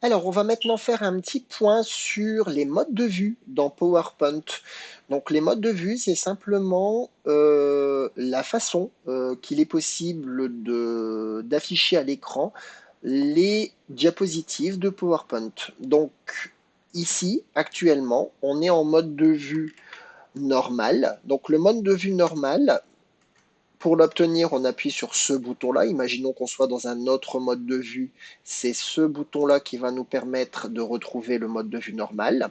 Alors, on va maintenant faire un petit point sur les modes de vue dans PowerPoint. Donc, les modes de vue, c'est simplement la façon qu'il est possible d'afficher à l'écran les diapositives de PowerPoint. Donc, ici, actuellement, on est en mode de vue normal. Donc, le mode de vue normal, pour l'obtenir, on appuie sur ce bouton-là. Imaginons qu'on soit dans un autre mode de vue. C'est ce bouton-là qui va nous permettre de retrouver le mode de vue normal.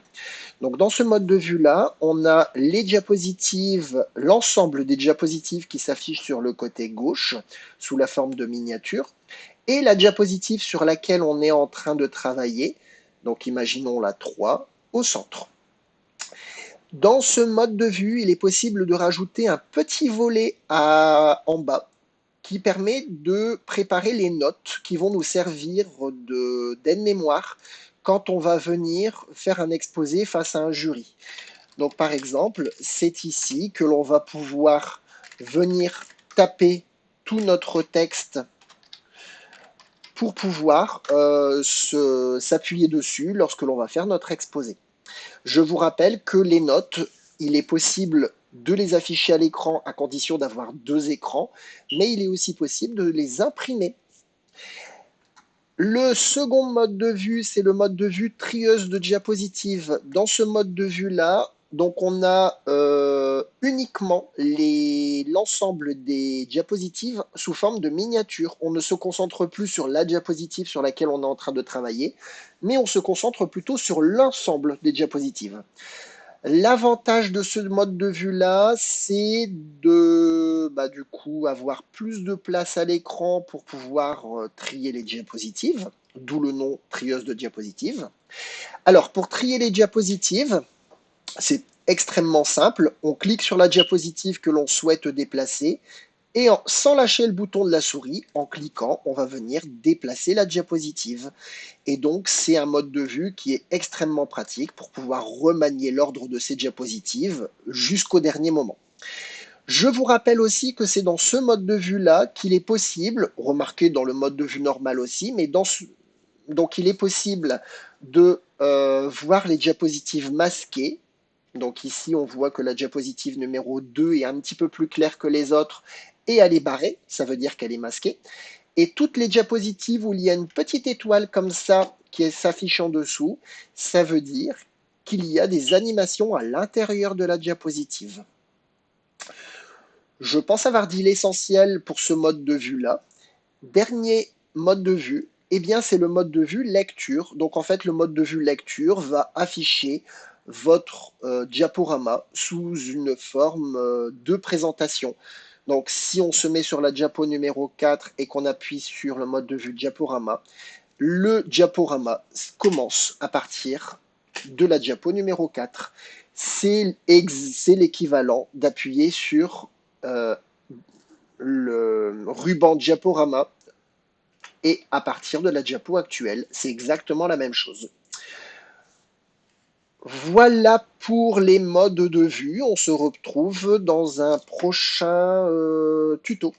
Donc dans ce mode de vue-là, on a les diapositives, l'ensemble des diapositives qui s'affichent sur le côté gauche sous la forme de miniature et la diapositive sur laquelle on est en train de travailler. Donc imaginons la 3 au centre. Dans ce mode de vue, il est possible de rajouter un petit volet en bas qui permet de préparer les notes qui vont nous servir d'aide-mémoire quand on va venir faire un exposé face à un jury. Donc par exemple, c'est ici que l'on va pouvoir venir taper tout notre texte pour pouvoir s'appuyer dessus lorsque l'on va faire notre exposé. Je vous rappelle que les notes, il est possible de les afficher à l'écran à condition d'avoir deux écrans, mais il est aussi possible de les imprimer. Le second mode de vue, c'est le mode de vue trieuse de diapositives. Dans ce mode de vue-là, donc on a uniquement l'ensemble des diapositives sous forme de miniature. On ne se concentre plus sur la diapositive sur laquelle on est en train de travailler, mais on se concentre plutôt sur l'ensemble des diapositives. L'avantage de ce mode de vue-là, c'est du coup, avoir plus de place à l'écran pour pouvoir trier les diapositives, d'où le nom trieuse de diapositives. Alors, pour trier les diapositives, c'est extrêmement simple. On clique sur la diapositive que l'on souhaite déplacer et sans lâcher le bouton de la souris, en cliquant, on va venir déplacer la diapositive. Et donc, c'est un mode de vue qui est extrêmement pratique pour pouvoir remanier l'ordre de ces diapositives jusqu'au dernier moment. Je vous rappelle aussi que c'est dans ce mode de vue-là qu'il est possible, remarquez dans le mode de vue normal aussi, mais donc il est possible de voir les diapositives masquées. Donc ici, on voit que la diapositive numéro 2 est un petit peu plus claire que les autres et elle est barrée, ça veut dire qu'elle est masquée. Et toutes les diapositives où il y a une petite étoile comme ça qui s'affiche en dessous, ça veut dire qu'il y a des animations à l'intérieur de la diapositive. Je pense avoir dit l'essentiel pour ce mode de vue-là. Dernier mode de vue, eh bien, c'est le mode de vue lecture. Donc, en fait, le mode de vue lecture va afficher votre diaporama sous une forme de présentation. Donc, si on se met sur la diapo numéro 4 et qu'on appuie sur le mode de vue diaporama, le diaporama commence à partir de la diapo numéro 4. C'est l'équivalent d'appuyer sur euh, le ruban diaporama et à partir de la diapo actuelle, c'est exactement la même chose. Voilà pour les modes de vue. On se retrouve dans un prochain tuto.